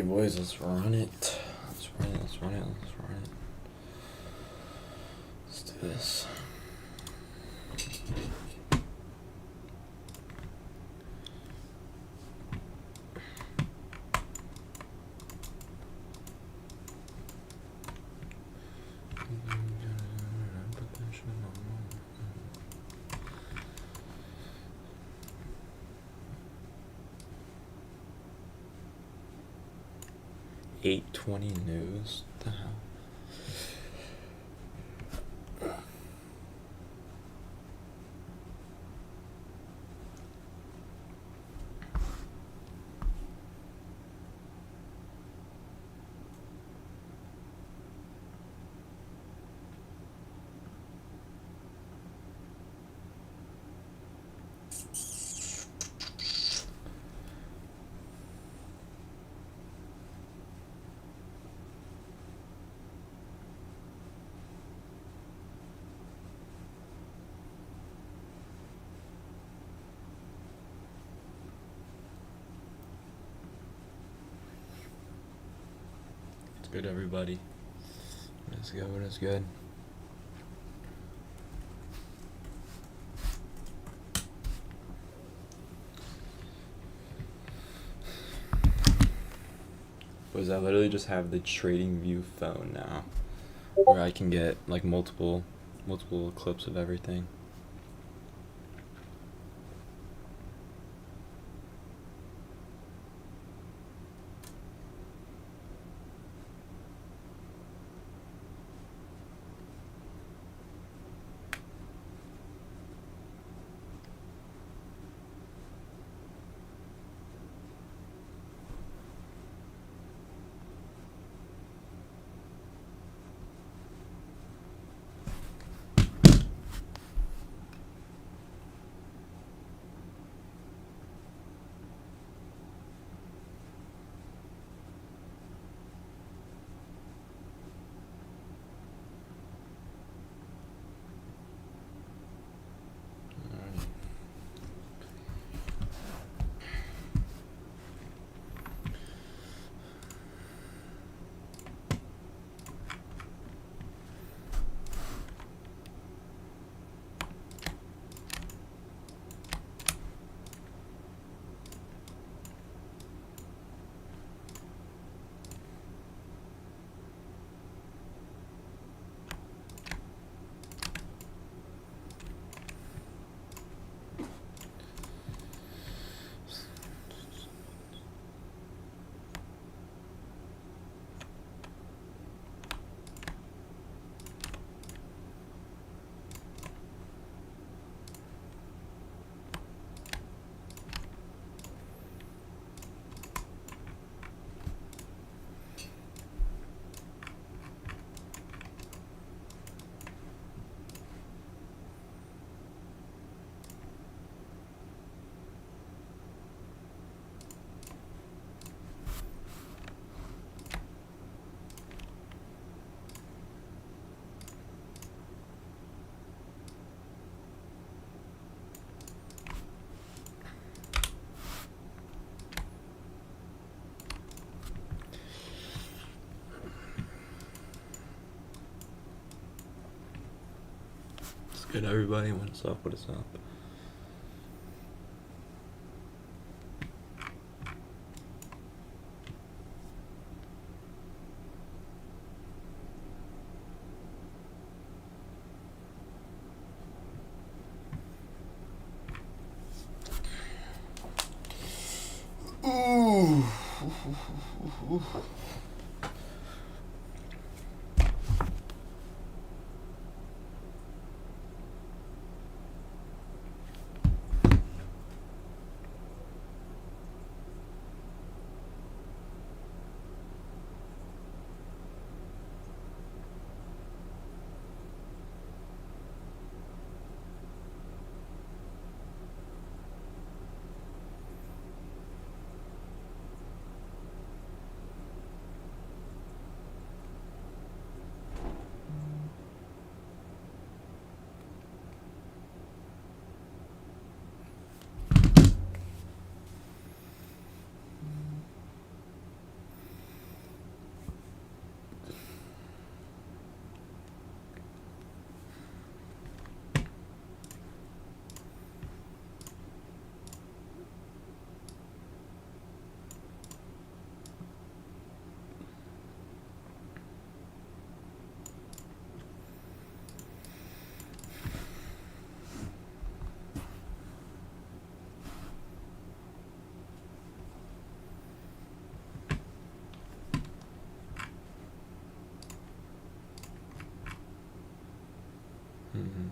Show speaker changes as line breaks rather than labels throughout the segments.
boys, let's run it. Let's run it. Let's do this. $8:20 news. What the hell? It's good, everybody. Let's go. What is good? Was I literally just have the TradingView phone now, where I can get like multiple clips of everything. It's good, everybody. What's up? What is up? Ooh. Mm-hmm.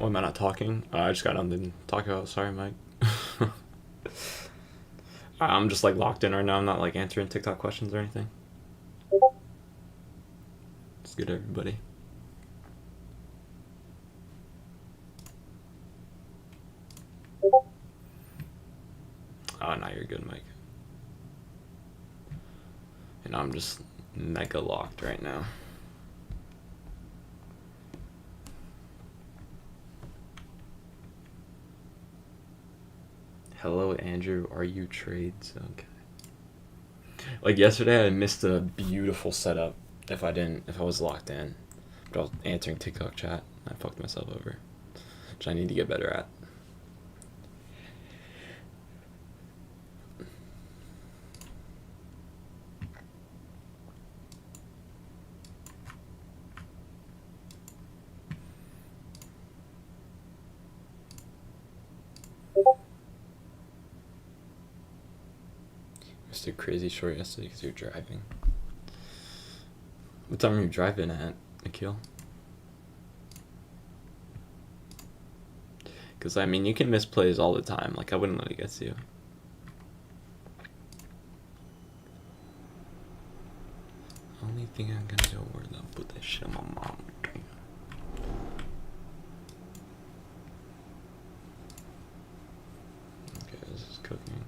Oh, am I not talking? I just got nothing to talk about. Sorry, Mike. I'm just like locked in right now. I'm not like answering TikTok questions or anything. It's good, everybody. Oh, now you're good, Mike. And I'm just mega locked right now. Hello, Andrew. Are you trades? Okay. Like yesterday, I missed a beautiful setup. If I was locked in, but I was answering TikTok chat. I fucked myself over, which I need to get better at. Mr. Crazy Short yesterday because you're driving. What time are you driving at, Akil? Because, I mean, you can miss plays all the time. Like, I wouldn't let it get to you. Only thing I'm gonna do, where I'll put that shit on my mom. Okay, this is cooking.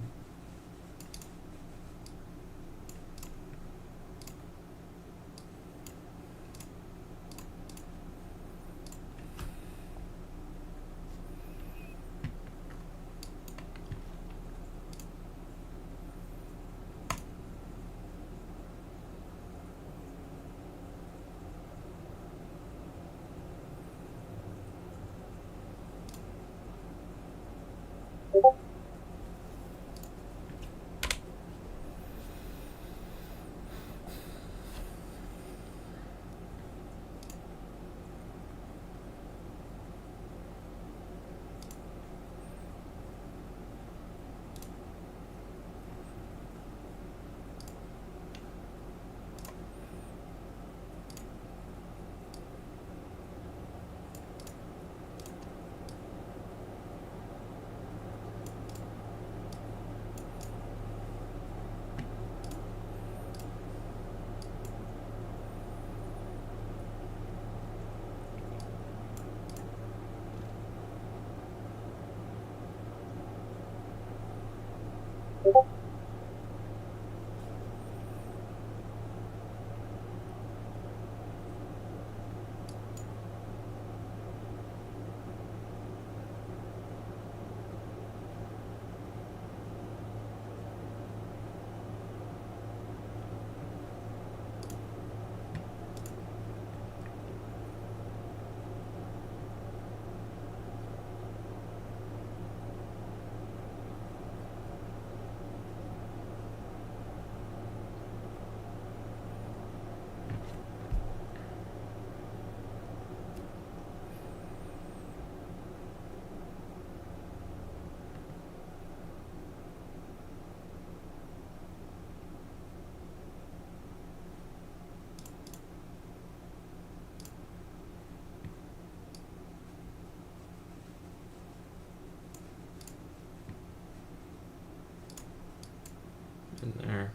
in there.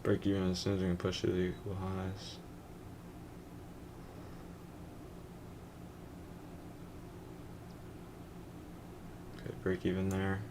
Break even as soon as we can push through the equal highs. Okay, break even there.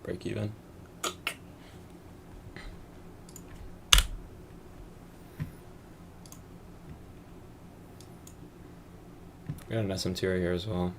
Break even. We got an SMT right here as well.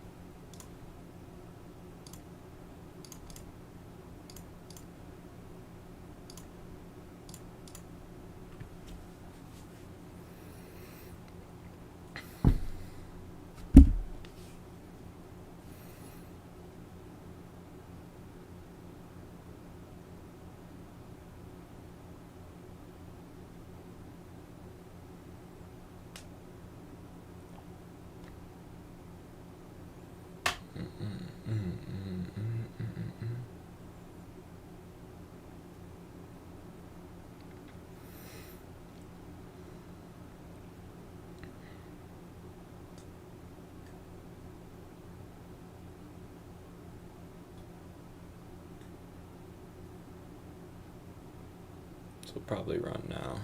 So we'll probably run now.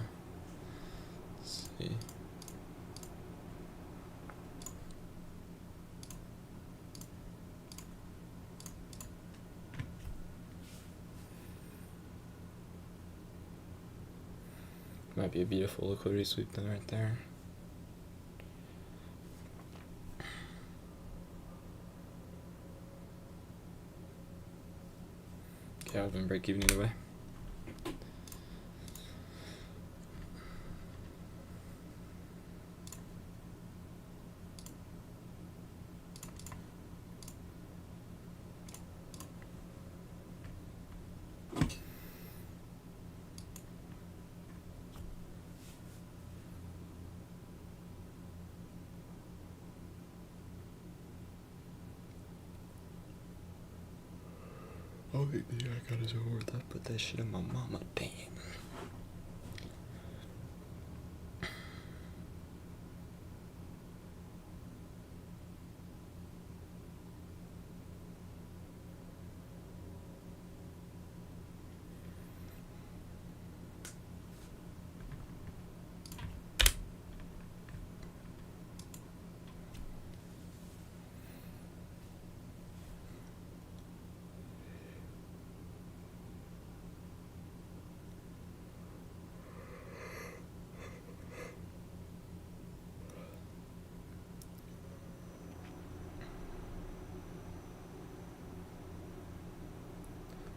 Let's see. Might be a beautiful liquidity sweep then right there. Okay, I've been break even either way. Oh, yeah, I gotta do worth that. Put that shit in my mama. Damn.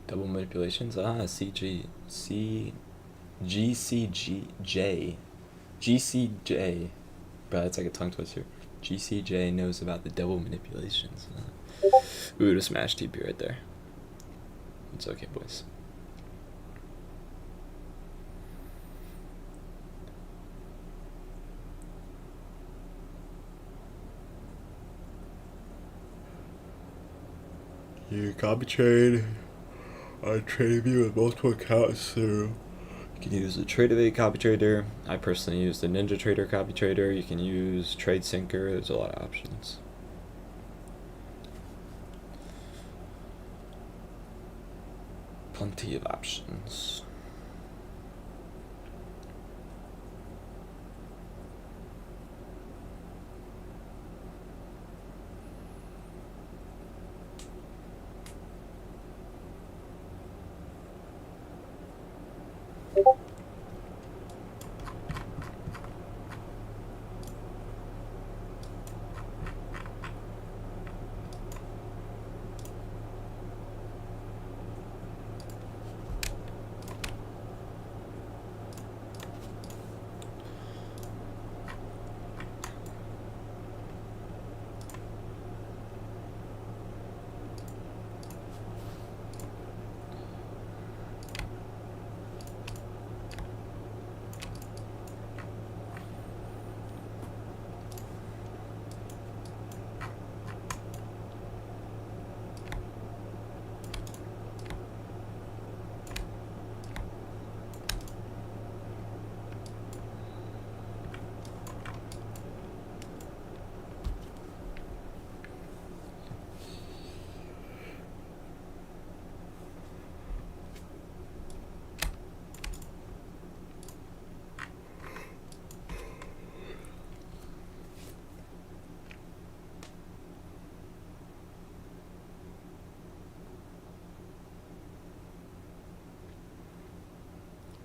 Double manipulations? GCJ. GCJ. Bro, that's like a tongue twister. GCJ knows about the devil manipulations. Ooh, the smash TP right there. It's okay, boys. You copy trade. I trade view with multiple accounts, so you can use the Tradeaway copy trader. I personally use the Ninja Trader copy trader. You can use Trade Syncer. There's a lot of options. Plenty of options.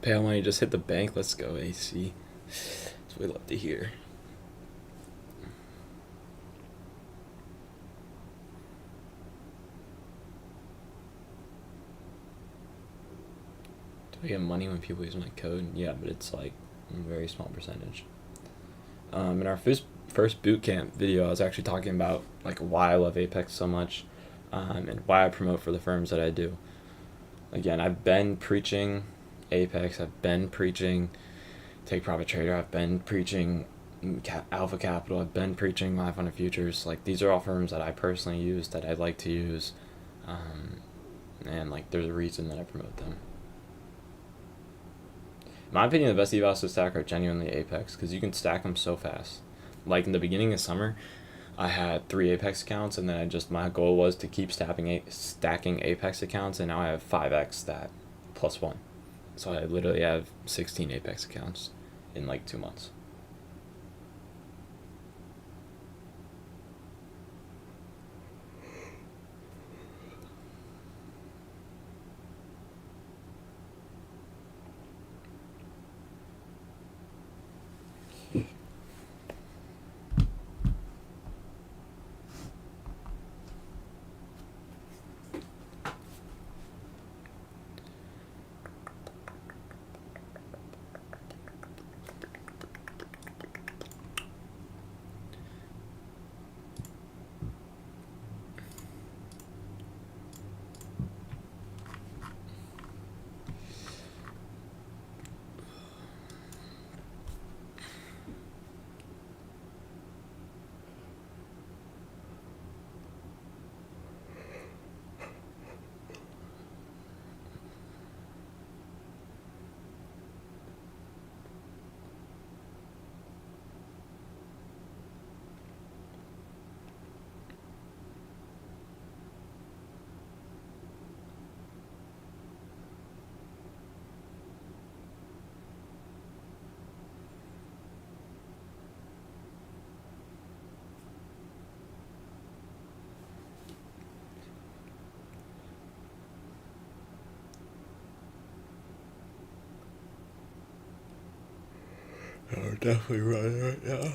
Pale money just hit the bank. Let's go, AC. That's what we love to hear. Do I get money when people use my code? Yeah, but it's like a very small percentage. In our first boot camp video, I was actually talking about like why I love Apex so much, and why I promote for the firms that I do. Again, I've been preaching Apex. I've been preaching Take Profit Trader. I've been preaching Alpha Capital. I've been preaching Live on the Futures. Like, these are all firms that I personally use, that I like to use, and like there's a reason that I promote them. In my opinion, the best evals to stack are genuinely Apex, because you can stack them so fast. Like in the beginning of summer, I had 3 Apex accounts, and then my goal was to keep stacking Apex accounts, and now I have 5x that plus 1. So I literally have 16 Apex accounts in like 2 months. I'm definitely running right now.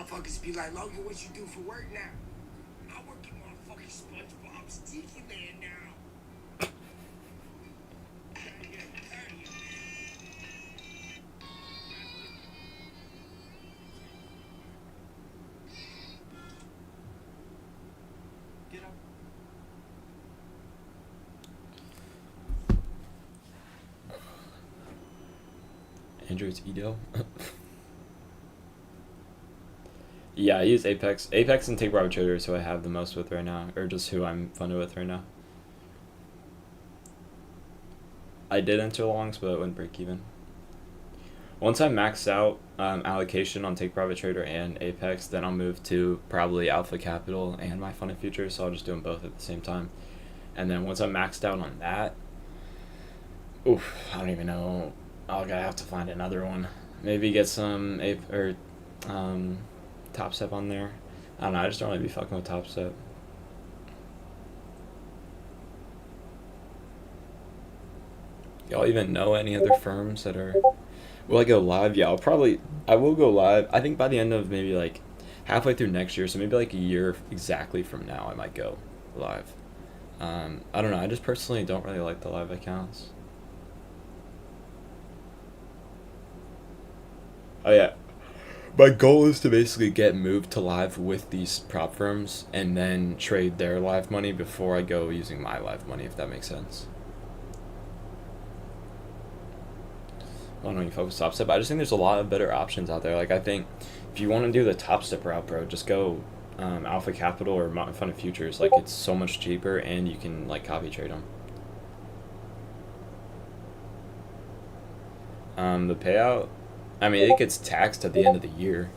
Motherfuckers be like, Logan, what you do for work now? I work in motherfucking SpongeBob's Tiki Land now. Get up.
Android's Edo. Yeah, I use Apex. Apex and Take Private Trader is who I have the most with right now, or just who I'm funded with right now. I did enter longs, but it wouldn't break even. Once I max out allocation on Take Private Trader and Apex, then I'll move to probably Alpha Capital and My Funded Future, so I'll just do them both at the same time. And then once I'm maxed out on that, oof, I don't even know. I'll gotta have to find another one. Maybe get some Top Step on there. I don't know. I just don't really be fucking with Top Step. Y'all even know any other firms that are? Will I go live? Yeah, I will go live. I think by the end of maybe like halfway through next year, so maybe like a year exactly from now, I might go live. I don't know. I just personally don't really like the live accounts. Oh yeah, my goal is to basically get moved to live with these prop firms and then trade their live money before I go using my live money, if that makes sense. I don't know, you focus Top Step. I just think there's a lot of better options out there. Like, I think if you want to do the Top Step route, bro, just go Alpha Capital or Mountain Fund of Futures. Like, it's so much cheaper and you can, like, copy trade them. The payout, I mean, it gets taxed at the end of the year,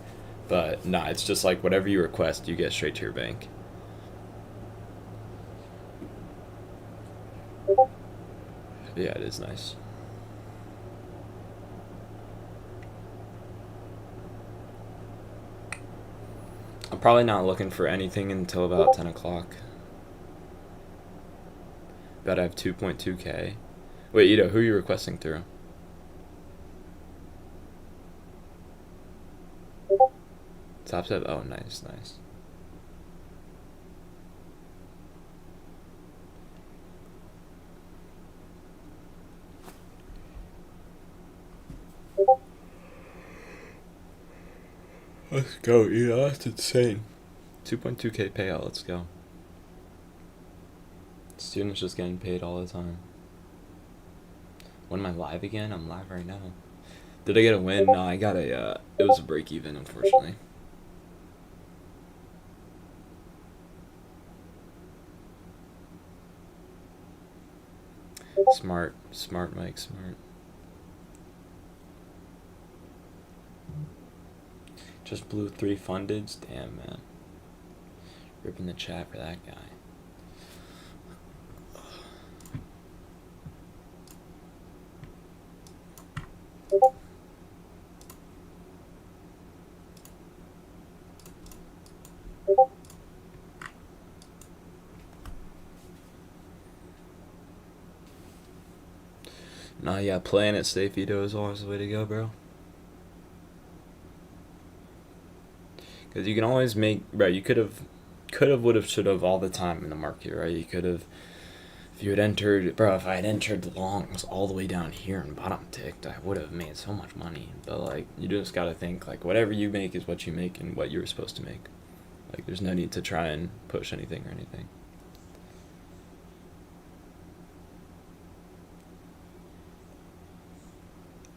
but nah, it's just like whatever you request, you get straight to your bank. Yeah, it is nice. I'm probably not looking for anything until about 10 o'clock. Bet I have 2.2K. Wait, Ito, who are you requesting through? Top Step? Oh, nice, nice. Let's go, Ito. That's insane. 2.2K payout, let's go. Students just getting paid all the time. When am I live again? I'm live right now. Did I get a win? No, I got it was a break even, unfortunately. Smart, Mike, smart. Just blew 3 fundeds? Damn, man. Ripping the chat for that guy. Nah, yeah, playing it safe, Ito, is always the way to go, bro. Because you can always make, bro, you could have, would have, should have all the time in the market, right? You could have, if you had entered, bro, if I had entered the longs all the way down here and bottom ticked, I would have made so much money. But, like, you just gotta think, like, whatever you make is what you make and what you were supposed to make. Like, there's no need to try and push anything or anything.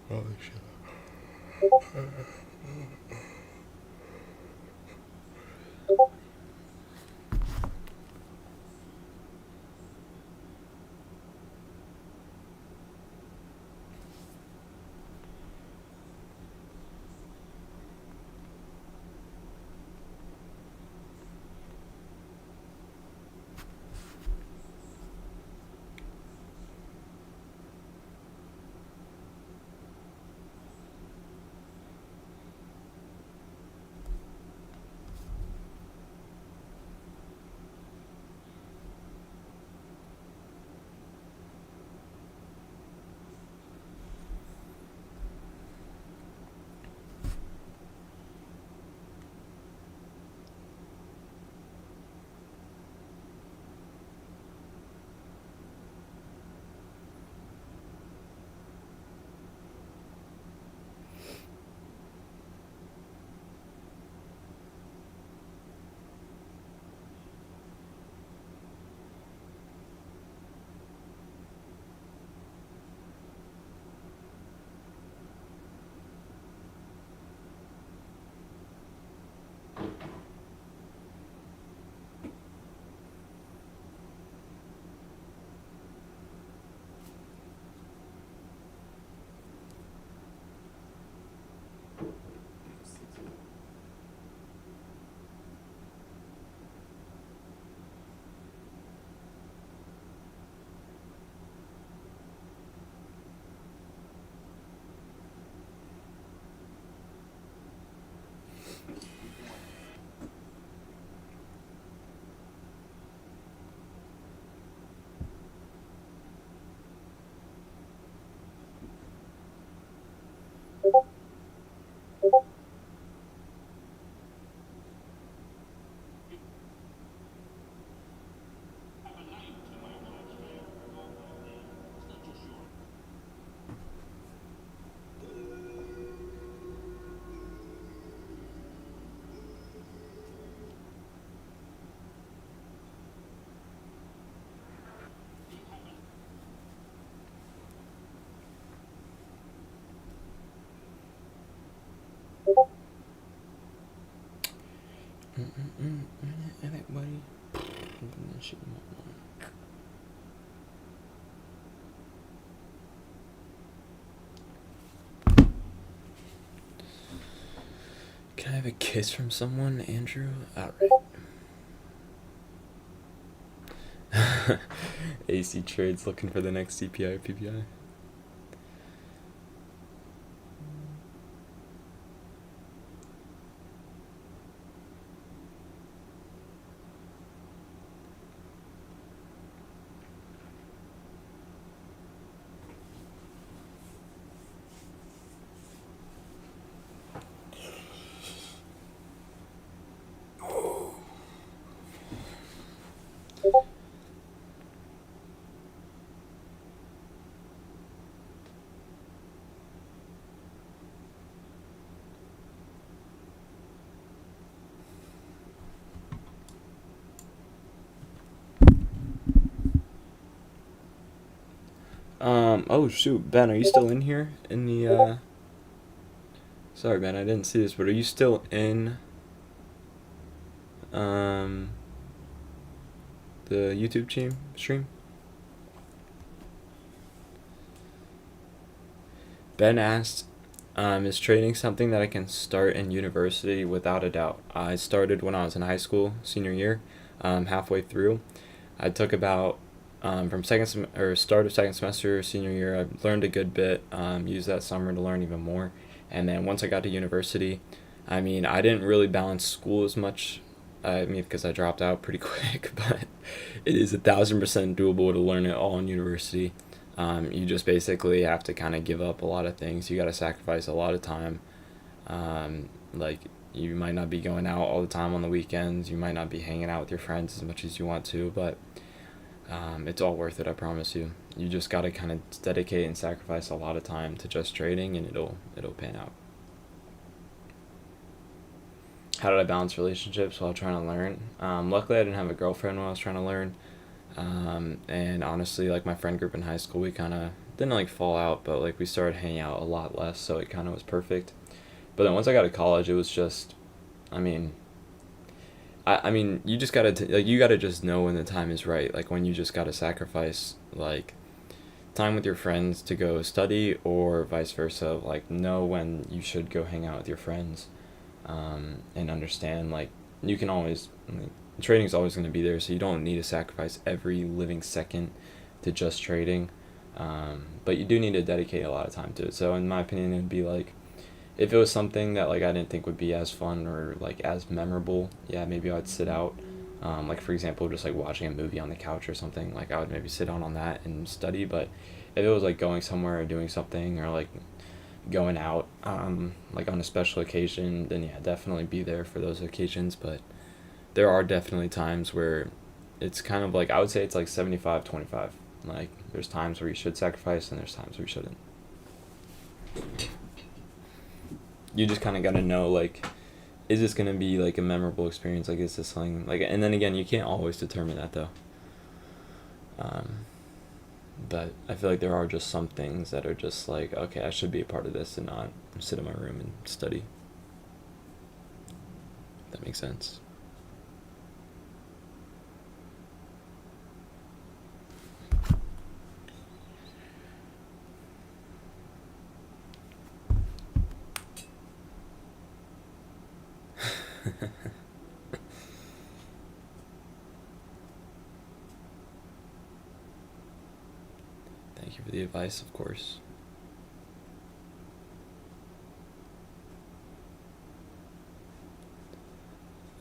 Holy shit. Everybody. Can I have a kiss from someone, Andrew? Alright. AC Trades looking for the next CPI or PPI. Oh shoot, Ben, are you still in here? In the, Sorry, Ben, I didn't see this, but are you still in, the YouTube stream? Ben asked, is trading something that I can start in university? Without a doubt. I started when I was in high school, senior year, halfway through. I took about from start of second semester senior year. I learned a good bit. Used that summer to learn even more, and then once I got to university, I mean, I didn't really balance school as much. I mean, because I dropped out pretty quick, but it is 1,000% doable to learn it all in university. You just basically have to kind of give up a lot of things. You got to sacrifice a lot of time. Like, you might not be going out all the time on the weekends. You might not be hanging out with your friends as much as you want to, but it's all worth it, I promise you. You just got to kind of dedicate and sacrifice a lot of time to just trading, and it'll pan out. How did I balance relationships while trying to learn? Luckily, I didn't have a girlfriend when I was trying to learn. And honestly, like, my friend group in high school, we kind of didn't like fall out, but like we started hanging out a lot less, so it kind of was perfect. But then once I got to college, it was just, I mean, I mean, you just gotta like, you gotta just know when the time is right. Like, when you just gotta sacrifice like time with your friends to go study, or vice versa. Like, know when you should go hang out with your friends, and understand, like, you can always, like, trading is always going to be there, so you don't need to sacrifice every living second to just trading. But you do need to dedicate a lot of time to it. So in my opinion, it would be like, if it was something that like I didn't think would be as fun or like as memorable, yeah, maybe I'd sit out. Like, for example, just like watching a movie on the couch or something, like I would maybe sit down on that and study. But if it was like going somewhere or doing something, or like going out, like on a special occasion, then yeah, definitely be there for those occasions. But there are definitely times where it's kind of like, I would say it's like 75-25. Like, there's times where you should sacrifice, and there's times where you shouldn't. You just kind of got to know, like, is this going to be like a memorable experience? Like, is this something like, and then again, you can't always determine that though. But I feel like there are just some things that are just like, okay, I should be a part of this and not sit in my room and study. If that makes sense. Thank you for the advice, of course.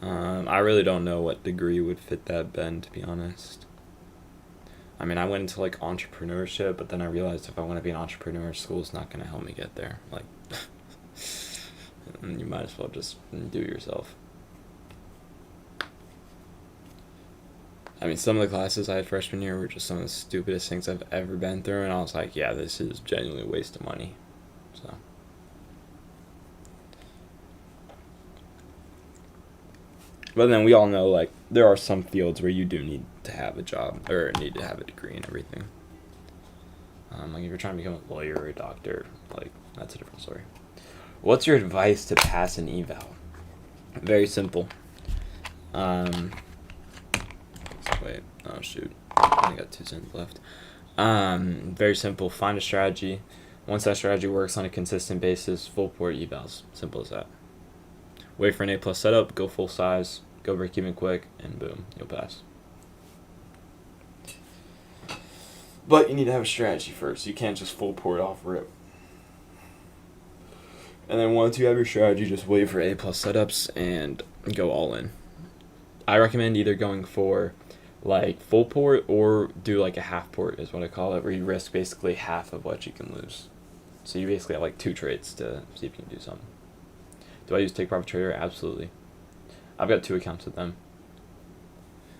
I really don't know what degree would fit that, Ben, to be honest. I mean, I went into like entrepreneurship, but then I realized if I want to be an entrepreneur, school's not going to help me get there. Like, you might as well just do it yourself. I mean, some of the classes I had freshman year were just some of the stupidest things I've ever been through, and I was like, yeah, this is genuinely a waste of money. So. But then we all know, like, there are some fields where you do need to have a job, or need to have a degree and everything. Like, if you're trying to become a lawyer or a doctor, like, that's a different story. What's your advice to pass an eval? Very simple. Wait, oh shoot, I got 2 cents left. Very simple. Find a strategy. Once that strategy works on a consistent basis, full port evals. Simple as that. Wait for an A+ setup, go full size, go break even quick, and boom, you'll pass. But you need to have a strategy first. You can't just full port off rip. And then once you have your strategy, just wait for A+ setups and go all in. I recommend either going for like full port or do like a half port is what I call it, where you risk basically half of what you can lose. So you basically have like 2 trades to see if you can do something. Do I use Take Profit Trader? Absolutely. I've got 2 accounts with them.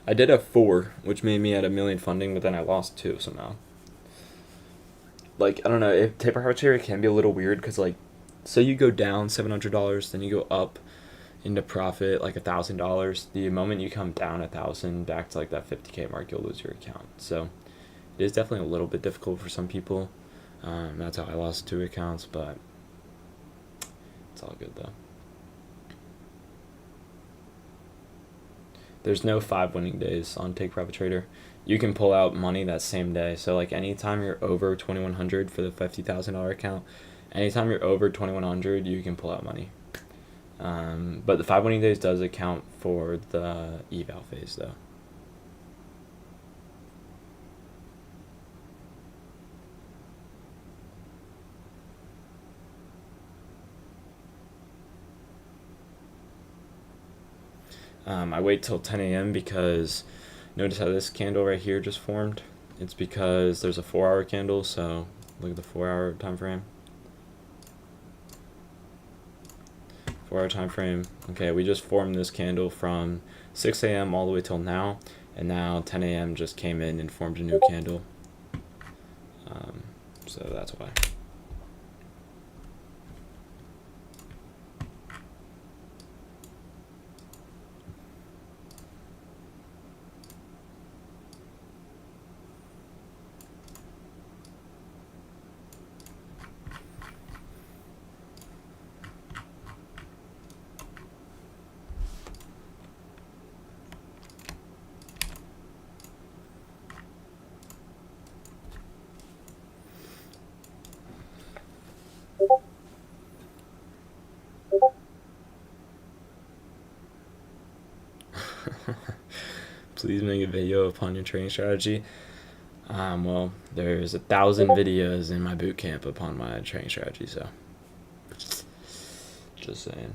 I did have 4, which made me at $1 million funding, but then I lost 2 somehow. Like, I don't know, if Take Profit Trader can be a little weird because, like, say you go down $700, then you go up into profit like $1,000. The moment you come down 1,000 back to like that 50K mark, you'll lose your account. So it is definitely a little bit difficult for some people. That's how I lost 2 accounts, but it's all good though. There's no 5 winning days on Take Profit Trader. You can pull out money that same day. So like anytime you're over 2,100 for the $50,000 account, anytime you're over 2,100, you can pull out money. But the 5 winning days does account for the eval phase though. I wait till 10 a.m. because notice how this candle right here just formed? It's because there's a 4-hour candle, so look at the 4-hour time frame. 4-hour time frame. Okay, we just formed this candle from 6 a.m. all the way till now, and now 10 a.m. just came in and formed a new candle. So that's why. Please make a video upon your trading strategy. Well, there's 1,000 videos in my boot camp upon my trading strategy, so just saying.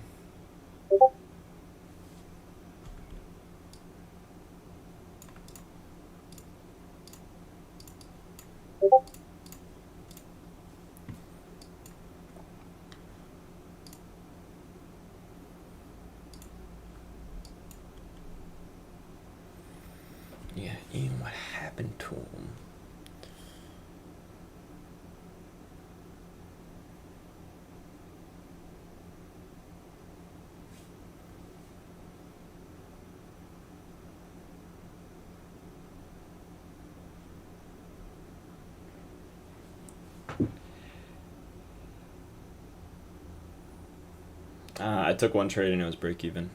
Yeah, Ian, what happened to him? I took 1 trade and it was break even.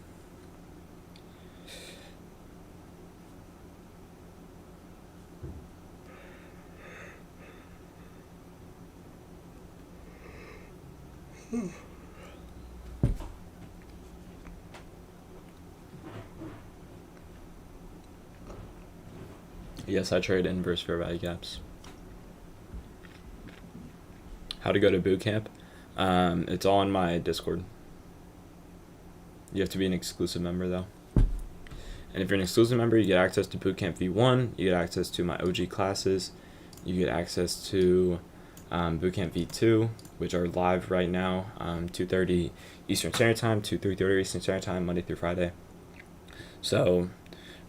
Yes, I trade inverse fair value gaps. How to go to boot camp? It's all in my Discord. You have to be an exclusive member though. And if you're an exclusive member, you get access to Bootcamp V1, you get access to my OG classes, you get access to Bootcamp V2, which are live right now, 2:30 Eastern Standard Time to 3:30 Eastern Standard Time, Monday through Friday. So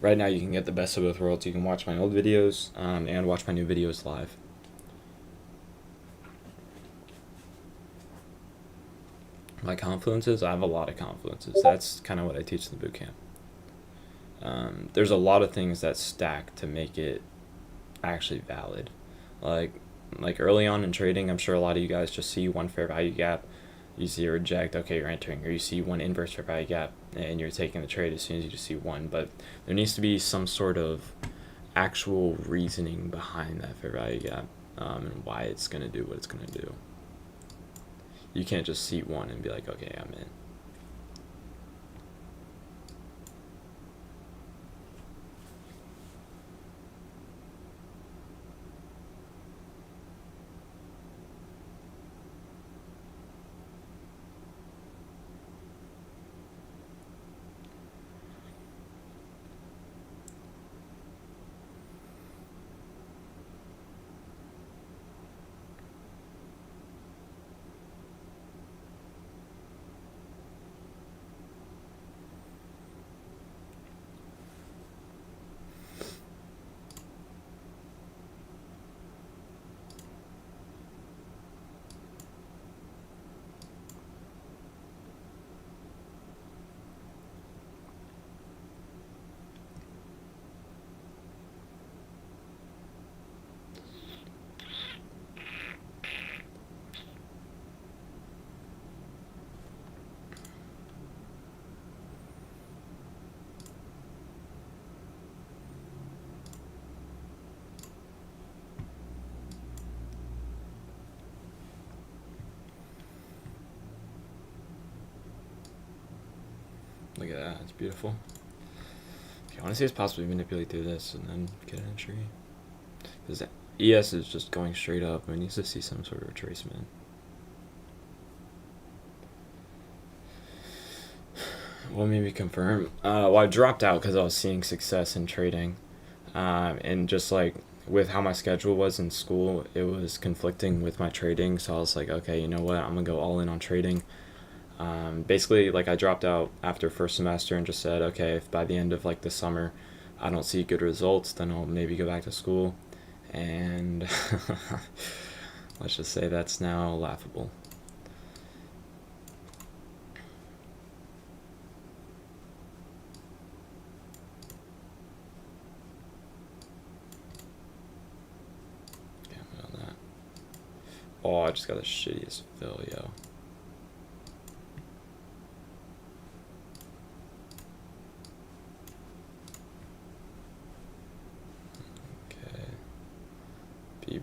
right now you can get the best of both worlds. You can watch my old videos and watch my new videos live. My confluences, I have a lot of confluences. That's kind of what I teach in the bootcamp. There's a lot of things that stack to make it actually valid. Like early on in trading, I'm sure a lot of you guys just see one fair value gap you see a reject, okay, you're entering, or you see one inverse fair value gap and you're taking the trade as soon as you just see one. But there needs to be some sort of actual reasoning behind that fair value gap, and why it's going to do what it's going to do. You can't just see one and be like, okay, I'm in. Look at that, it's beautiful. Okay, I want to see if it's possible to manipulate through this and then get an entry. Because ES is just going straight up. It needs to see some sort of retracement. What made me confirm? Well, I dropped out because I was seeing success in trading. And just like with how my schedule was in school, it was conflicting with my trading. So I was like, okay, you know what? I'm going to go all in on trading. Basically, like I dropped out after first semester and just said, okay, if by the end of like the summer I don't see good results, then I'll maybe go back to school. And let's just say that's now laughable. Okay, I'm on that. Oh, I just got the shittiest fill, yo.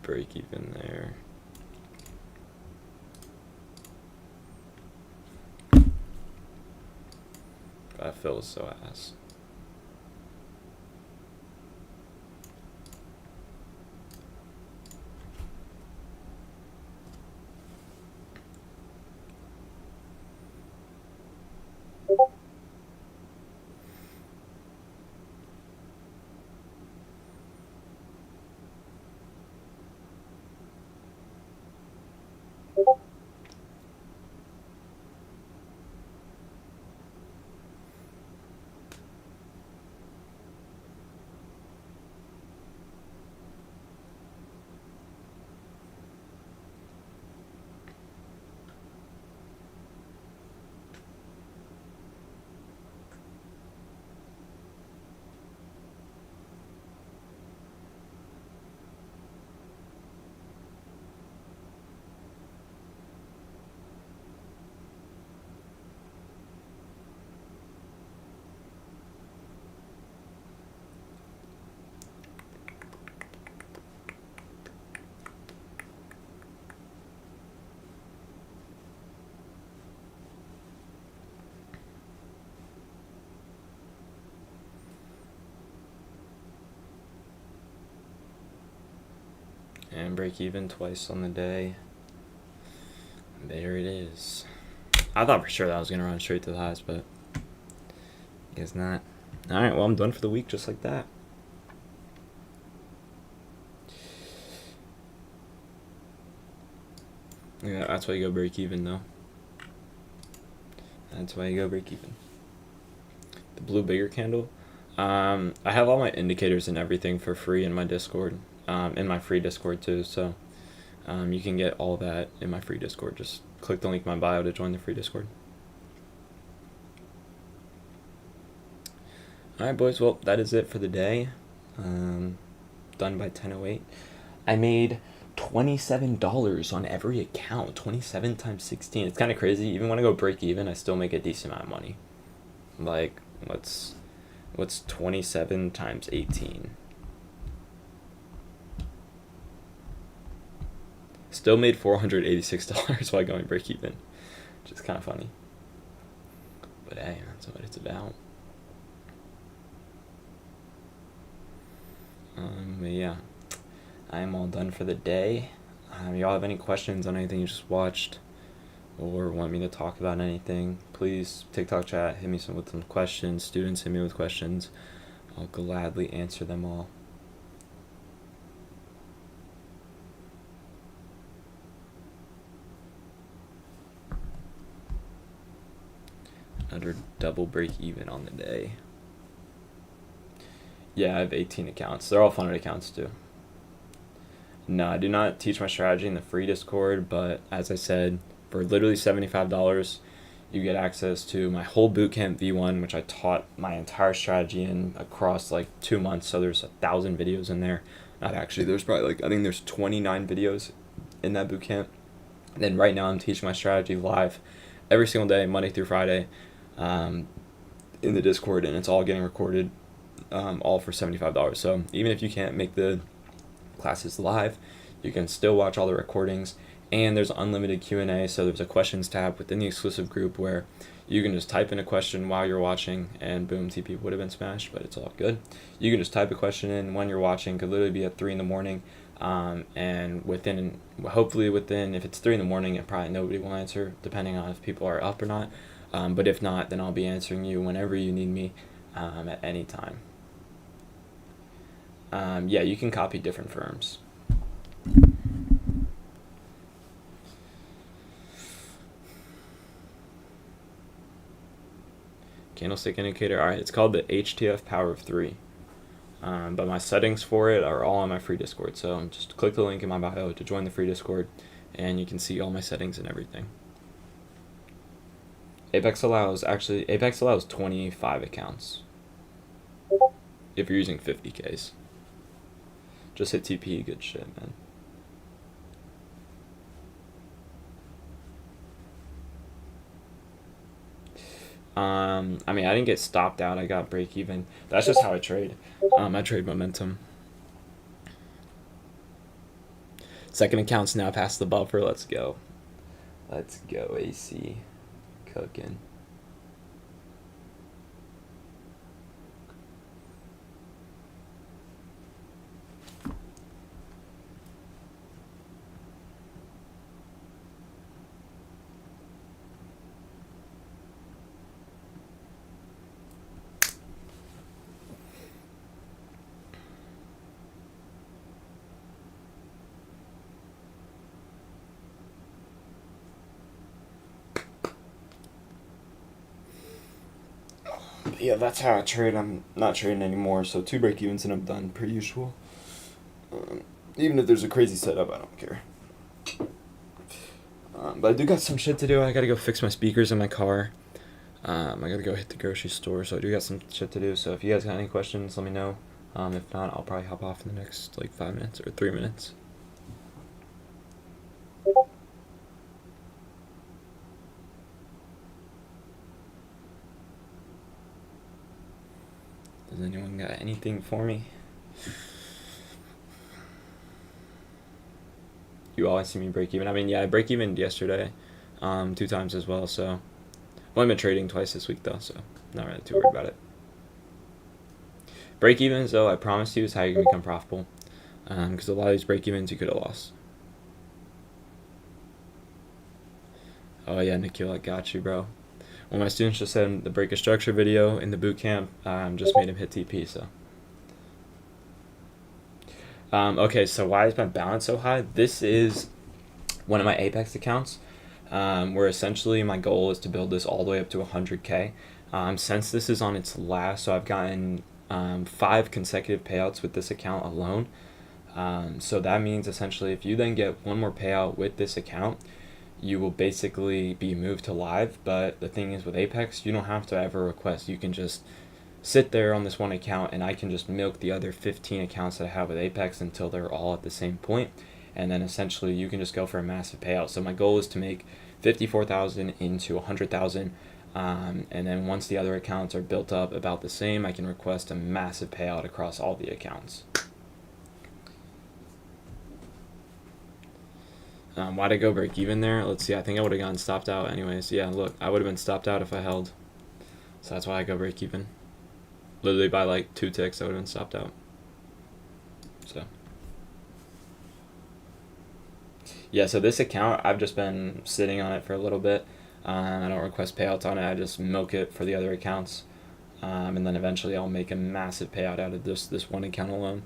Break even there. That feels so ass. And break even twice on the day. There it is. I thought for sure that I was going to run straight to the highs, but I guess not. Alright, well, I'm done for the week just like that. Yeah, that's why you go break even, though. That's why you go break even. The blue bigger candle. I have all my indicators and everything for free in my Discord. In my free Discord too, so you can get all that in my free Discord. Just click the link in my bio to join the free Discord. Alright boys, well that is it for the day. Done by 10:08. I made $27 on every account. 27 times 16. It's kind of crazy. Even when I go break even, I still make a decent amount of money. Like, what's 27 times 18? Still made $486 while going break even, which is kind of funny. But hey, that's what it's about. But yeah, I am all done for the day. Y'all have any questions on anything you just watched, or want me to talk about anything? Please, TikTok chat, hit me with some questions. Students, hit me with questions. I'll gladly answer them all. Another double break even on the day. Yeah, I have 18 accounts. They're all funded accounts too. No, I do not teach my strategy in the free Discord, but as I said, for literally $75, you get access to my whole bootcamp V1, which I taught my entire strategy in across like 2 months. So there's 1,000 videos in there. Not actually, there's probably I think there's 29 videos in that bootcamp. And then right now I'm teaching my strategy live every single day, Monday through Friday, in the Discord, and it's all getting recorded. All for $75. So even if you can't make the classes live, you can still watch all the recordings, and there's unlimited Q&A. So there's a questions tab within the exclusive group where you can just type in a question while you're watching, and boom, TP would have been smashed, but it's all good. You can just type a question in when you're watching. Could literally be at 3 a.m, and hopefully within, if it's 3 a.m, and probably nobody will answer depending on if people are up or not, but if not, then I'll be answering you whenever you need me, at any time. Yeah, you can copy different firms. Candlestick indicator. All right, it's called the HTF Power of 3. But my settings for it are all on my free Discord. So just click the link in my bio to join the free Discord, and you can see all my settings and everything. Apex allows 25 accounts if you're using 50Ks. Just hit TP, good shit, man. I mean, I didn't get stopped out. I got break even. That's just how I trade. I trade momentum. Second account's now past the buffer. Let's go. Let's go, AC. Cooking. Yeah, that's how I trade. I'm not trading anymore, so 2 break evens and I'm done, per usual. Even if there's a crazy setup, I don't care. But I do got some shit to do. I gotta go fix my speakers in my car. I gotta go hit the grocery store, so I do got some shit to do. So if you guys got any questions, let me know. If not, I'll probably hop off in the next like 5 minutes or 3 minutes. Does anyone got anything for me? You always see me break even. I mean, yeah, I break even yesterday, 2 times as well. So, well, I've been trading twice this week though, so not really too worried about it. Break evens though, I promise you, is how you can become profitable. Because a lot of these break evens you could have lost. Oh yeah, Nikhil, I got you, bro. Well, my students just said the break of structure video in the boot camp just made him hit TP, so. Okay, so why is my balance so high? This is one of my Apex accounts, where essentially my goal is to build this all the way up to 100K. Since this is on its last, so I've gotten 5 consecutive payouts with this account alone. So that means essentially if you then get one more payout with this account, you will basically be moved to live. But the thing is with Apex, you don't have to ever request. You can just sit there on this one account, and I can just milk the other 15 accounts that I have with Apex until they're all at the same point. and then essentially you can just go for a massive payout. So my goal is to make 54,000 into 100,000. And then once the other accounts are built up about the same, I can request a massive payout across all the accounts. Why'd I go break even there? Let's see, I think I would have gotten stopped out anyways. Yeah, look, I would have been stopped out if I held. So that's why I go break even. Literally by like 2 ticks, I would have been stopped out. So. Yeah, so this account, I've just been sitting on it for a little bit. I don't request payouts on it. I just milk it for the other accounts. And then eventually I'll make a massive payout out of this one account alone.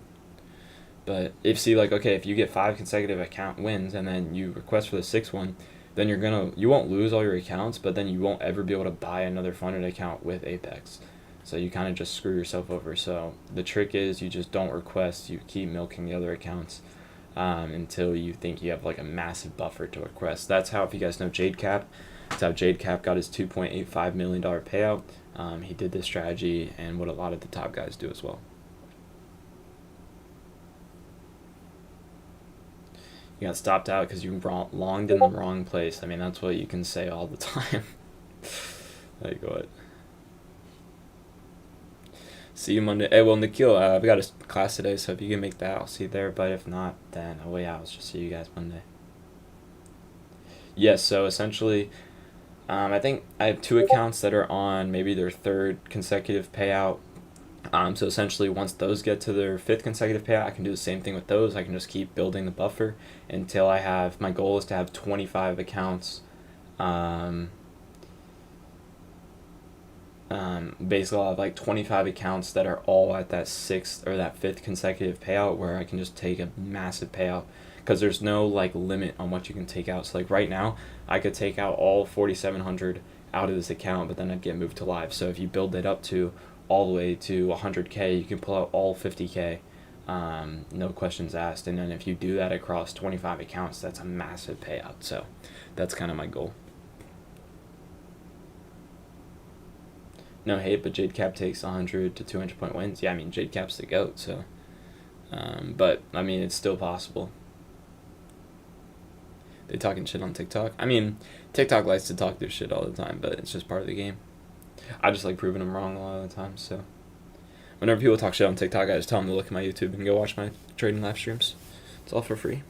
But if you get 5 consecutive account wins and then you request for the 6th one, then you won't lose all your accounts, but then you won't ever be able to buy another funded account with Apex. So you kind of just screw yourself over. So the trick is you just don't request. You keep milking the other accounts until you think you have like a massive buffer to request. That's how, if you guys know JadeCap, that's how JadeCap got his $2.85 million payout. He did this strategy and what a lot of the top guys do as well. You got stopped out because you longed in the wrong place. I mean, that's what you can say all the time. Like what? See you Monday. Hey, well, Nikhil, I've got a class today, so if you can make that, I'll see you there. But if not, then I'll just see you guys Monday. Yes, so essentially, I think I have 2 accounts that are on maybe their 3rd consecutive payout. So essentially, once those get to their 5th consecutive payout, I can do the same thing with those. I can just keep building the buffer until my goal is to have 25 accounts. Basically, I'll have like 25 accounts that are all at that 6th or that 5th consecutive payout where I can just take a massive payout, because there's no like limit on what you can take out. So like right now, I could take out all 4,700 out of this account, but then I'd get moved to live. So if you build it up to all the way to 100K, you can pull out all 50K, no questions asked. And then if you do that across 25 accounts, that's a massive payout. So that's kind of my goal. No hate, but JadeCap takes 100 to 200 point wins. Yeah, I mean, JadeCap's the GOAT, so. But, I mean, it's still possible. They talking shit on TikTok. I mean, TikTok likes to talk their shit all the time, but it's just part of the game. I just like proving them wrong a lot of the time, so. Whenever people talk shit on TikTok, I just tell them to look at my YouTube and go watch my trading live streams. It's all for free.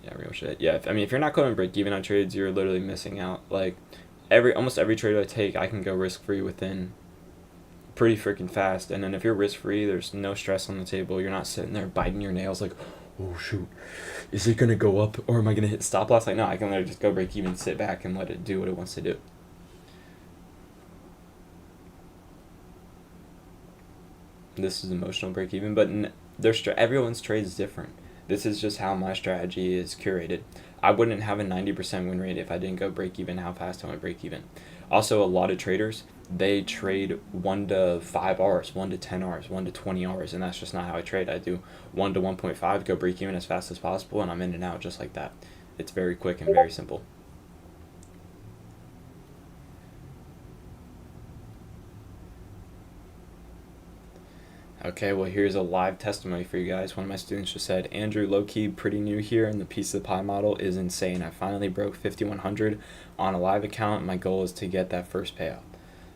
Yeah, real shit. Yeah, if you're not going break even on trades, you're literally missing out. Like, almost every trade I take, I can go risk free within pretty freaking fast. And then if you're risk free, there's no stress on the table. You're not sitting there biting your nails like, oh shoot, is it gonna go up or am I gonna hit stop loss? Like, no, I can literally just go break even, sit back, and let it do what it wants to do. This is emotional break even, but everyone's trade is different. This is just how my strategy is curated. I wouldn't have a 90% win rate if I didn't go break even how fast I went break even. Also, a lot of traders, they trade 1 to 5 hours, 1 to 10 hours, 1 to 20 hours, and that's just not how I trade. I do 1 to 1.5, go break even as fast as possible, and I'm in and out just like that. It's very quick and very simple. Okay, well, here's a live testimony for you guys. One of my students just said, Andrew, low-key pretty new here, and the piece of the pie model is insane. I finally broke 5,100 on a live account. My goal is to get that first payout.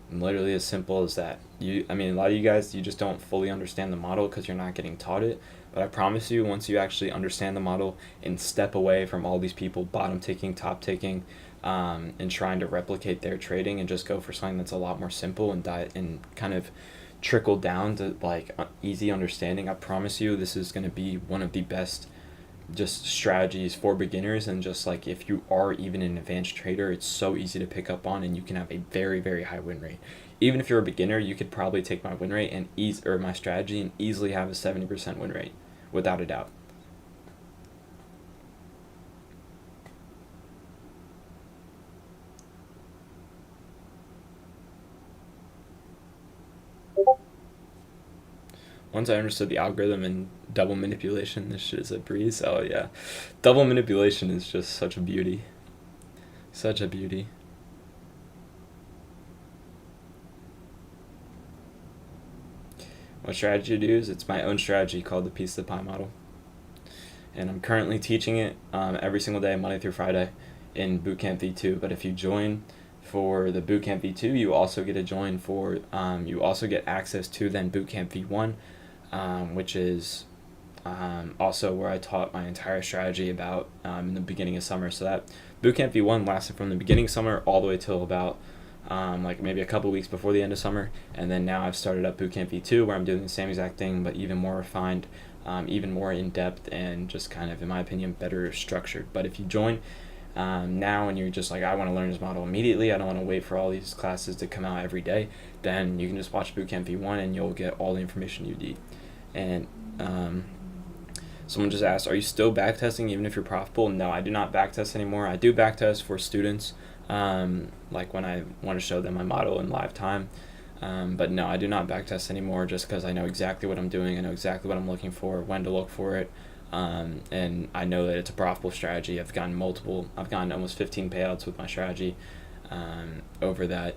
And literally as simple as that. A lot of you guys, you just don't fully understand the model because you're not getting taught it. But I promise you, once you actually understand the model and step away from all these people bottom ticking, top ticking, and trying to replicate their trading and just go for something that's a lot more simple and kind of trickle down to like easy understanding, I promise you this is going to be one of the best just strategies for beginners. And just like if you are even an advanced trader, it's so easy to pick up on, and you can have a very, very high win rate. Even if you're a beginner, you could probably take my win rate and my strategy and easily have a 70% win rate without a doubt. Once I understood the algorithm and double manipulation, this shit is a breeze. Oh yeah, double manipulation is just such a beauty. Such a beauty. what strategy to use. It's my own strategy called the piece of the pie model. And I'm currently teaching it every single day, Monday through Friday, in Bootcamp V2. But if you join for the Bootcamp V2, you also get to join for, you also get access to then Bootcamp V1, which is also where I taught my entire strategy about in the beginning of summer. So that Bootcamp V1 lasted from the beginning of summer all the way till about like maybe a couple weeks before the end of summer. And then now I've started up Bootcamp V2 where I'm doing the same exact thing, but even more refined, even more in depth, and just kind of, in my opinion, better structured. But if you join now and you're just like, I want to learn this model immediately, I don't want to wait for all these classes to come out every day, then you can just watch Bootcamp V1 and you'll get all the information you need. And someone just asked, are you still backtesting even if you're profitable? No, I do not backtest anymore. I do backtest for students, like when I want to show them my model in live time. But no, I do not backtest anymore, just because I know exactly what I'm doing. I know exactly what I'm looking for, when to look for it. And I know that it's a profitable strategy. I've gotten almost 15 payouts with my strategy over that.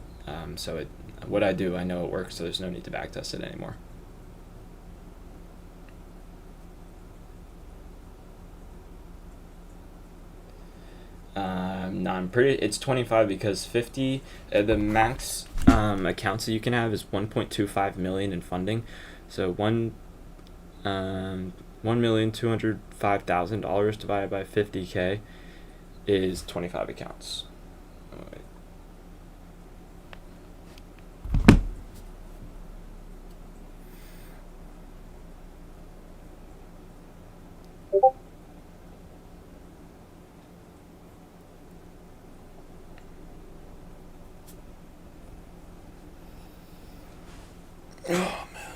So what I do, I know it works, so there's no need to backtest it anymore. No, it's 25 because 50, the max accounts that you can have is 1.25 million in funding. So $1,205,000 divided by 50K is 25 accounts. Oh, wait. Oh man,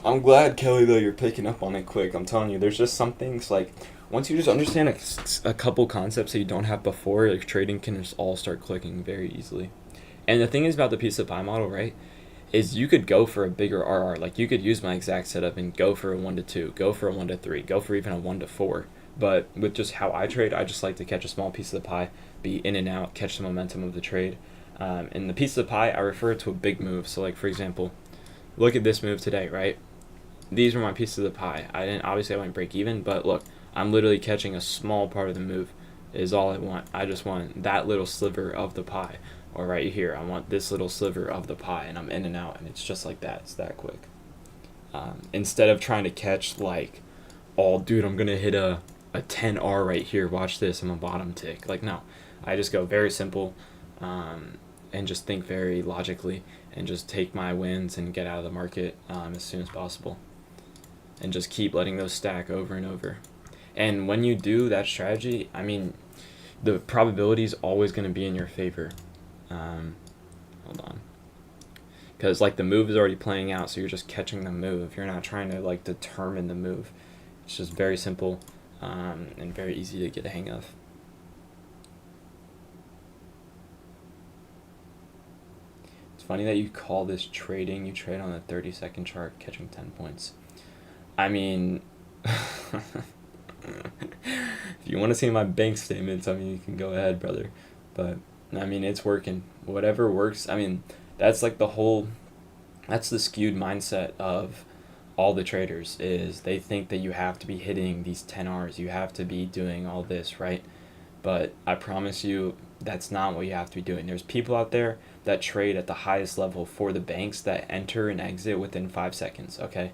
I'm glad, Kelly, though you're picking up on it quick. I'm telling you, there's just some things like, once you just understand a couple concepts that you don't have before, like trading can just all start clicking very easily. And the thing is about the piece of pie model, right, is you could go for a bigger RR. Like, you could use my exact setup and go for a 1 to 2, go for a 1 to 3, go for even a 1 to 4. But with just how I trade, I just like to catch a small piece of the pie, be in and out, catch the momentum of the trade. And the piece of the pie, I refer to a big move. So, like, for example, look at this move today, right? These were my pieces of the pie. I went break even, but look, I'm literally catching a small part of the move is all I want. I just want that little sliver of the pie. Or right here, I want this little sliver of the pie, and I'm in and out, and it's just like that. It's that quick. Instead of trying to catch, like, oh, dude, I'm going to hit a 10R right here. Watch this. I'm a bottom tick. Like, no. I just go very simple and just think very logically and just take my wins and get out of the market as soon as possible. And just keep letting those stack over and over. And when you do that strategy, I mean, the probability is always going to be in your favor. Hold on. Because, like, the move is already playing out, so you're just catching the move. You're not trying to, like, determine the move. It's just very simple and very easy to get a hang of. It's funny that you call this trading. You trade on a 30-second chart, catching 10 points. I mean, if you want to see my bank statements, I mean, you can go ahead, brother. But, I mean, it's working. Whatever works. I mean, that's like that's the skewed mindset of all the traders, is they think that you have to be hitting these 10Rs. You have to be doing all this, right? But I promise you, that's not what you have to be doing. There's people out there that trade at the highest level for the banks that enter and exit within 5 seconds, okay?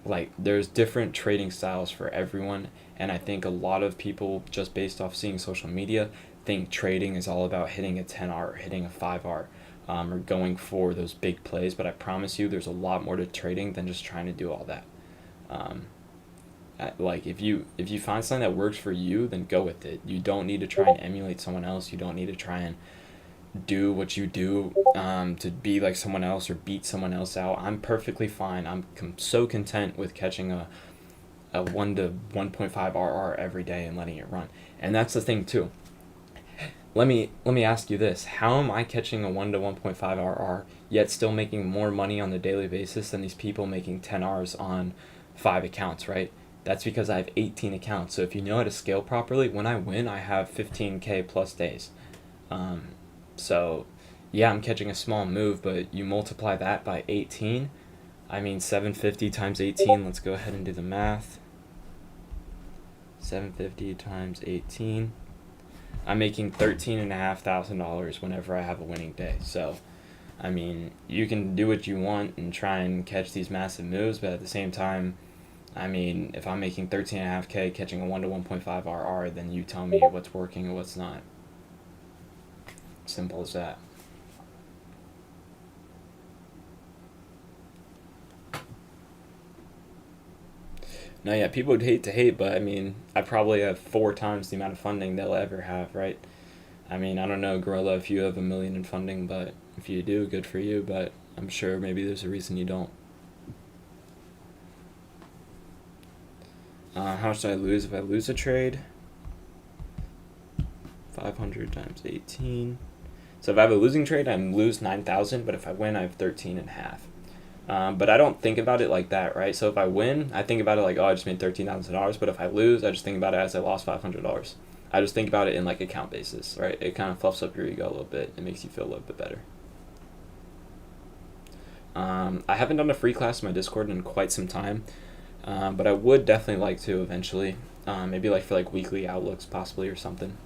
Like, there's different trading styles for everyone, and I think a lot of people, just based off seeing social media, think trading is all about hitting a 10R or hitting a 5R, or going for those big plays. But I promise you, there's a lot more to trading than just trying to do all that. Like, if you find something that works for you, then go with it. You don't need to try and emulate someone else. You don't need to try and do what you do to be like someone else or beat someone else out. I'm perfectly fine. I'm so content with catching a 1 to 1.5 RR every day and letting it run. And that's the thing too. Let me ask you this. How am I catching a 1 to 1.5 RR yet still making more money on the daily basis than these people making 10 Rs on 5 accounts, right? That's because I have 18 accounts. So if you know how to scale properly, when I win, I have 15K plus days. So yeah, I'm catching a small move, but you multiply that by 18, I mean, 750 times 18. Let's go ahead and do the math. 750 times 18. I'm making $13,500 whenever I have a winning day. So, I mean, you can do what you want and try and catch these massive moves, but at the same time, I mean, if I'm making 13.5K catching a 1 to 1.5 RR, then you tell me what's working and what's not. Simple as that. Now, yeah, people would hate to hate, but I mean, I probably have 4 times the amount of funding they'll ever have, right? I mean, I don't know, Gorilla, if you have 1 million in funding, but if you do, good for you, but I'm sure maybe there's a reason you don't. How much do I lose if I lose a trade? 500 times 18. So if I have a losing trade, I lose 9,000, but if I win, I have 13 and a half. But I don't think about it like that, right? So if I win, I think about it like, oh, I just made $13,000. But if I lose, I just think about it as I lost $500. I just think about it in like a count basis, right? It kind of fluffs up your ego a little bit. It makes you feel a little bit better. I haven't done a free class in my Discord in quite some time, but I would definitely like to eventually. Maybe like for like weekly outlooks possibly or something.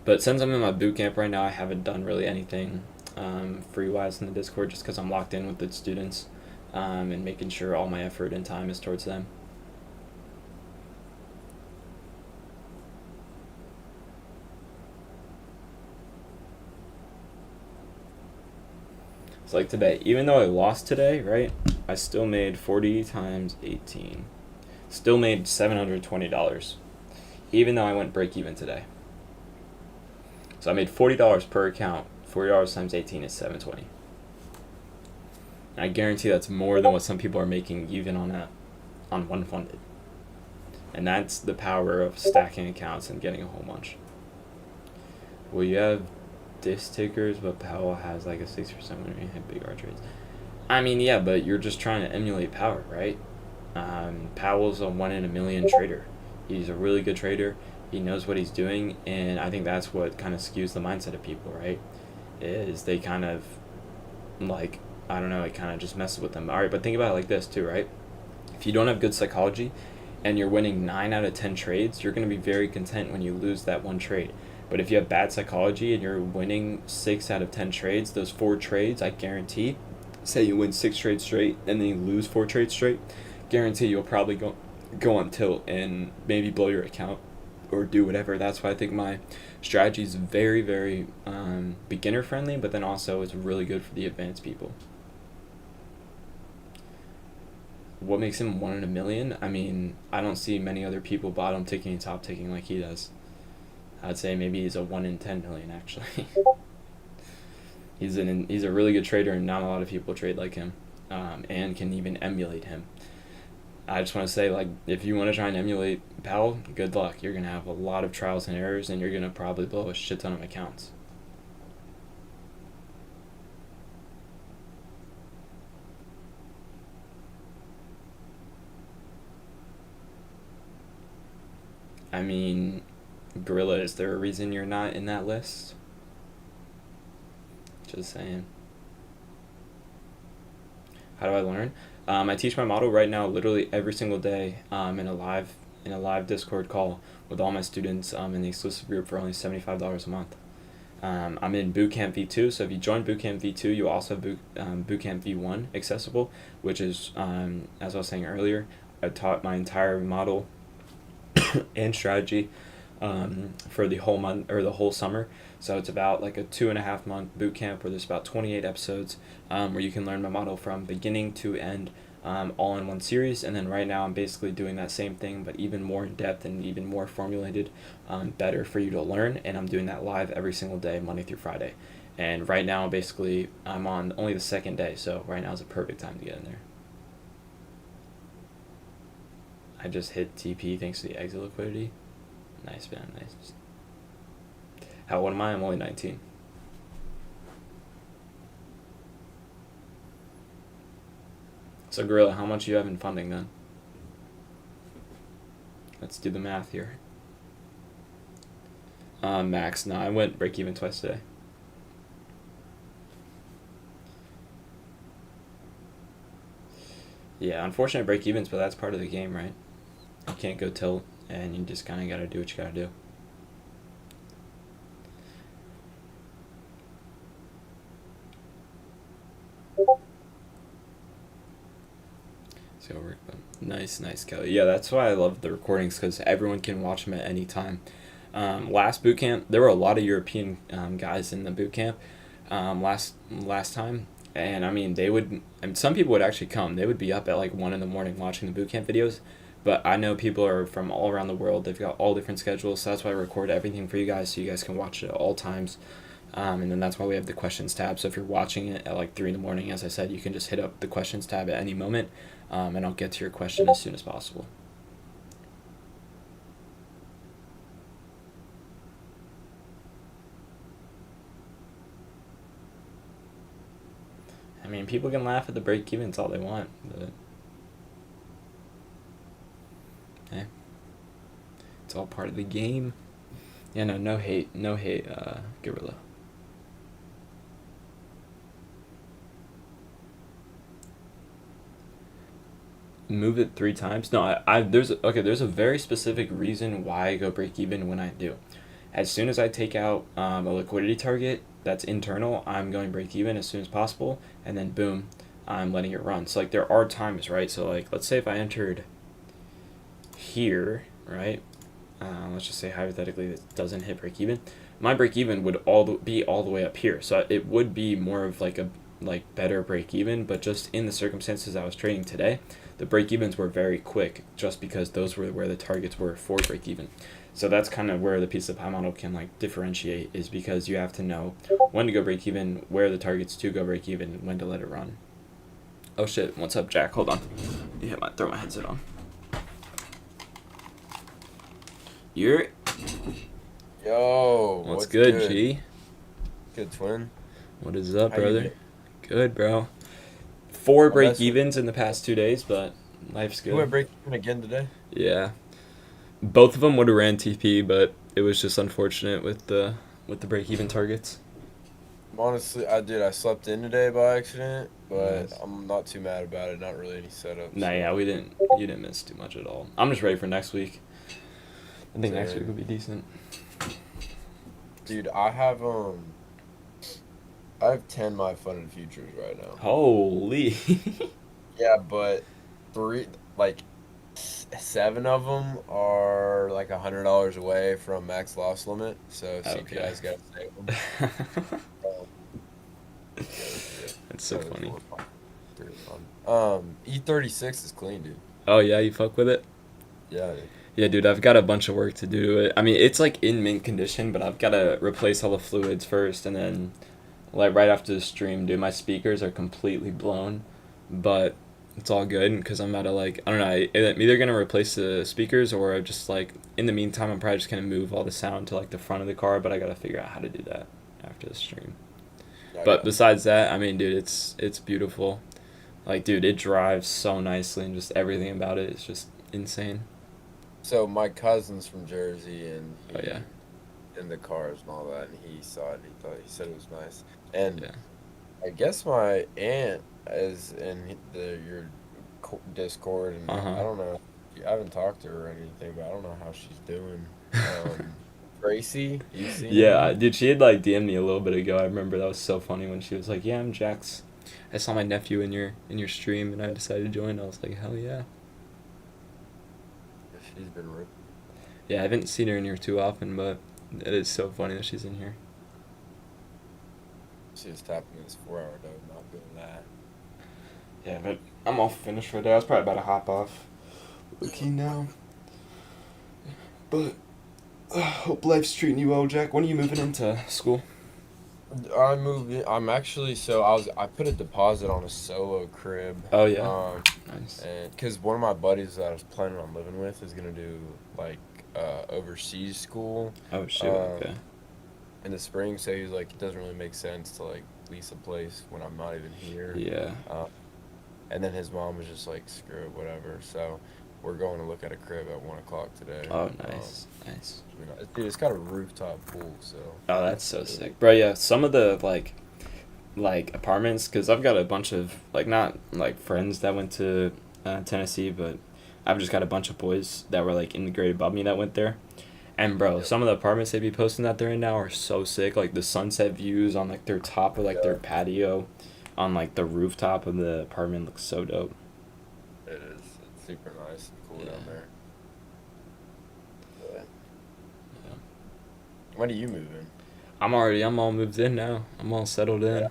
But since I'm in my boot camp right now, I haven't done really anything free-wise in the Discord just because I'm locked in with the students and making sure all my effort and time is towards them. It's like today, even though I lost today, right, I still made 40 times 18. Still made $720, even though I went break even today. So I made $40 per account. $40 times 18 is $720. And I guarantee that's more than what some people are making even on one funded. And that's the power of stacking accounts and getting a whole bunch. Well, you have disc tickers, but Powell has like a 6% when you hit big R trades. I mean, yeah, but you're just trying to emulate Power, right? Powell's a 1 in a million trader. He's a really good trader. He knows what he's doing, and I think that's what kind of skews the mindset of people, right? Is they kind of, like, I don't know, it kind of just messes with them. All right, but think about it like this too, right? If you don't have good psychology and you're winning 9 out of 10 trades, you're going to be very content when you lose that one trade. But if you have bad psychology and you're winning 6 out of 10 trades, those 4 trades, I guarantee, say you win 6 trades straight and then you lose 4 trades straight, guarantee you'll probably go on tilt and maybe blow your account or do whatever. That's why I think my strategy is very, very beginner friendly, but then also it's really good for the advanced people. What makes him 1 in a million? I mean, I don't see many other people bottom ticking and top ticking like he does. I'd say maybe he's a 1 in 10 million actually. He's a really good trader, and not a lot of people trade like him, and can even emulate him. I just want to say, like, if you want to try and emulate Powell, good luck. You're gonna have a lot of trials and errors, and you're gonna probably blow a shit ton of accounts. I mean, Gorilla, is there a reason you're not in that list? Just saying. How do I learn? I teach my model right now, literally every single day, in a live Discord call with all my students in the exclusive group for only $75 a month. I'm in Bootcamp V2, so if you join Bootcamp V2, you also have Bootcamp V1 accessible, which is, as I was saying earlier, I taught my entire model and strategy for the whole month or the whole summer. So it's about like a 2.5 month boot camp where there's about 28 episodes where you can learn my model from beginning to end, all in one series. And then right now I'm basically doing that same thing, but even more in depth and even more formulated, better for you to learn. And I'm doing that live every single day, Monday through Friday. And right now, basically, I'm on only the second day, so right now is a perfect time to get in there. I just hit TP thanks to the exit liquidity. Nice, man, nice. How old am I? I'm only 19. So, Gorilla, how much do you have in funding then? Let's do the math here. Max, no, I went break even twice today. Yeah, unfortunate break evens, but that's part of the game, right? You can't go tilt, and you just kind of gotta do what you gotta do. So nice, Kelly. Yeah, that's why I love the recordings because everyone can watch them at any time. Last boot camp, there were a lot of European guys in the boot camp last time, and I mean they would. And some people would actually come. They would be up at like 1 in the morning watching the boot camp videos. But I know people are from all around the world. They've got all different schedules, so that's why I record everything for you guys, so you guys can watch it at all times. And then that's why we have the questions tab. So if you're watching it at like 3 in the morning, as I said, you can just hit up the questions tab at any moment, and I'll get to your question as soon as possible. I mean, people can laugh at the break evens all they want, but hey, it's all part of the game. Yeah, no hate, Gorilla. Move it 3 times. No, there's a very specific reason why I go break even when I do. As soon as I take out a liquidity target that's internal, I'm going break even as soon as possible, and then boom, I'm letting it run. So like there are times, right? So like let's say if I entered here, right? Let's just say hypothetically it doesn't hit break even. My break even would be all the way up here, so it would be more of like a better break even. But just in the circumstances I was trading today, the break evens were very quick, just because those were where the targets were for break even. So that's kind of where the piece of pie model can like differentiate, is because you have to know when to go break even, where the targets to go break even, and when to let it run. Oh shit! What's up, Jack? Hold on. Yeah, throw my headset on. You're.
Yo,
What's good, G?
Good, twin.
What is up,
How you
brother?
doing?
Good, bro. 4
Oh,
break
that's-
evens in the past 2 days, but life's
You went
good.
break even again today?
Yeah, both of them would have ran TP, but it was just unfortunate with the break even targets.
Honestly, I slept in today by accident, but
Nice.
I'm not too mad about it. Not really any setup.
Nah, yeah, you didn't miss too much at all. I'm just ready for next week. I think next
Same.
week will be decent.
Dude, I have 10 my funded futures right now.
Holy.
Yeah, but like 7 of them are like $100 away from max loss limit, so CPI's got to save them.
That's so funny.
E36 is clean, dude.
Oh yeah, you fuck with it?
Yeah, dude.
Yeah, dude, I've got a bunch of work to do to it. I mean, it's like in mint condition, but I've got to replace all the fluids first, and then like right after the stream, dude, my speakers are completely blown, but it's all good because I'm about to like I don't know, I'm either gonna replace the speakers or just like in the meantime I'm probably just gonna move all the sound to like the front of the car, but I gotta figure out how to do that after the stream.
Yeah, I
But
got-
besides that, I mean, dude, it's beautiful. Like, dude, it drives so nicely, and just everything about it is just insane.
So my cousin's from Jersey, and
Oh yeah,
in the cars and all that, and he saw it. He said it was nice. And
yeah.
I guess my aunt is in your Discord, and
Uh-huh.
I don't know. I haven't talked to her or anything, but I don't know how she's doing. Um, Gracie, you seen
Yeah,
her?
dude, she had like DM'd me a little bit ago. I remember that was so funny when she was like, "Yeah, I'm Jax. I saw my nephew in your stream, and I decided to join." I was like, "Hell yeah!"
She's been ripped.
Yeah, I haven't seen her in here too often, but it is so funny that she's in here.
She was tapping this 4-hour dog, not doing that.
Yeah, but I'm all finished for the day. I was probably about to hop off. Looking now. But hope life's treating you well, Jack. When are you moving into school?
I moved in. I'm actually I put a deposit on a solo crib.
Oh yeah, nice.
And because one of my buddies that I was planning on living with is gonna do like overseas school
Oh shit.
um,
Okay.
in the spring, so he was like, it doesn't really make sense to like lease a place when I'm not even here.
Yeah.
And then his mom was just like, screw it, whatever. So we're going to look at a crib at 1 o'clock today.
Oh nice, nice.
Dude, it's got a rooftop pool, so.
Oh, that's so sick, bro. Yeah, some of the like apartments, because I've got a bunch of like not like friends that went to Tennessee, but I've just got a bunch of boys that were like in the grade above me that went there. And bro, some of the apartments they be posting that they're in now are so sick. Like the sunset views on like their top of like their patio, on like the rooftop of the apartment looks so dope.
It is. It's super nice and cool down there. But, when are you moving?
I'm all moved in now. I'm all settled in.
Yeah.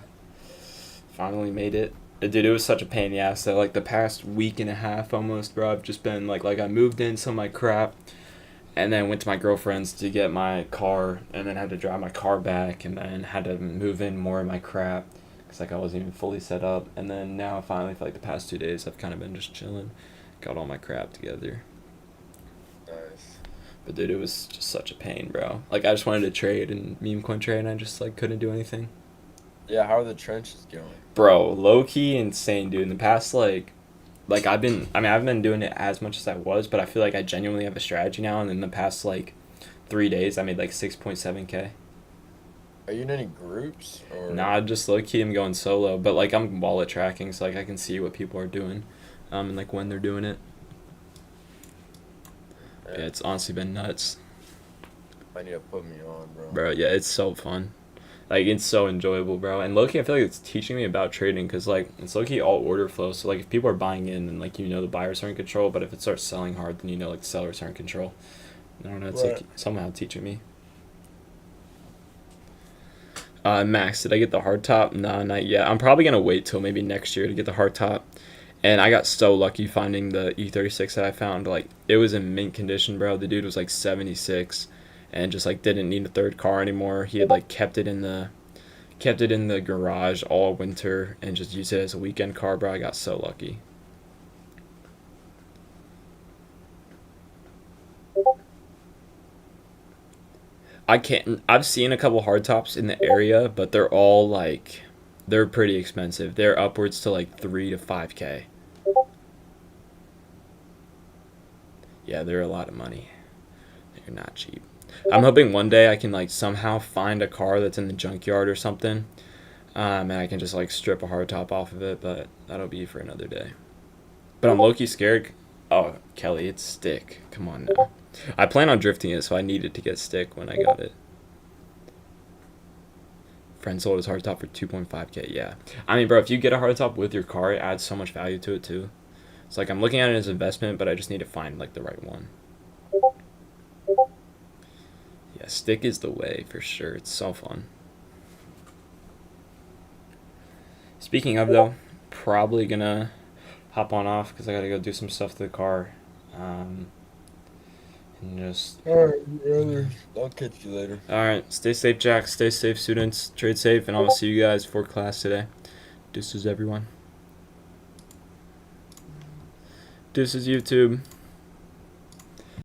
Finally made it. Dude, it was such a pain in the ass that like the past week and a half almost, bro, I've just been like I moved in some of my crap and then went to my girlfriend's to get my car and then had to drive my car back and then had to move in more of my crap because like I wasn't even fully set up. And then now finally for like the past 2 days I've kind of been just chilling, got all my crap together.
Nice.
But dude, it was just such a pain, bro. Like I just wanted to trade and meme coin trade and I just like couldn't do anything.
Yeah, how are the trenches going?
Bro, low key insane, dude. In the past I've been doing it as much as I was, but I feel like I genuinely have a strategy now, and in the past 3 days I made like 6.7K.
Are you in any groups or?
Nah, just low key I'm going solo, but like I'm wallet tracking, so like I can see what people are doing, and like when they're doing it. Yeah, it's honestly been nuts.
I need to put me on, bro.
Bro, yeah, it's so fun. Like, it's so enjoyable, bro. And low-key, I feel like it's teaching me about trading because, like, it's low-key all order flow. So, like, if people are buying in, then, like, the buyers are in control. But if it starts selling hard, then like, the sellers are in control. I don't know. It's, like, somehow teaching me. Max, did I get the hard top? Nah, not yet. I'm probably going to wait till maybe next year to get the hard top. And I got so lucky finding the E36 that I found. Like, it was in mint condition, bro. The dude was, like, 76. And just like didn't need a third car anymore. He had like kept it in the garage all winter and just used it as a weekend car, bro. I got so lucky. I've seen a couple hardtops in the area, but they're pretty expensive. They're upwards to like 3 to 5K. Yeah, they're a lot of money. They're not cheap. I'm hoping one day I can like somehow find a car that's in the junkyard or something, and I can just like strip a hardtop off of it. But that'll be for another day. But I'm low-key scared. Oh, Kelly, it's stick. Come on now. I plan on drifting it, so I needed to get stick when I got it. Friend sold his hardtop for 2.5K. Yeah, I mean, bro, if you get a hardtop with your car, it adds so much value to it too. It's like I'm looking at it as an investment, but I just need to find like the right one. Yeah, stick is the way for sure. It's so fun. Speaking of though, probably gonna hop on off because I gotta go do some stuff to the car. And just.
Alright, brother. I'll catch you later.
Alright, stay safe, Jack. Stay safe, students. Trade safe, and I'll see you guys for class today. Deuces, everyone. Deuces, YouTube.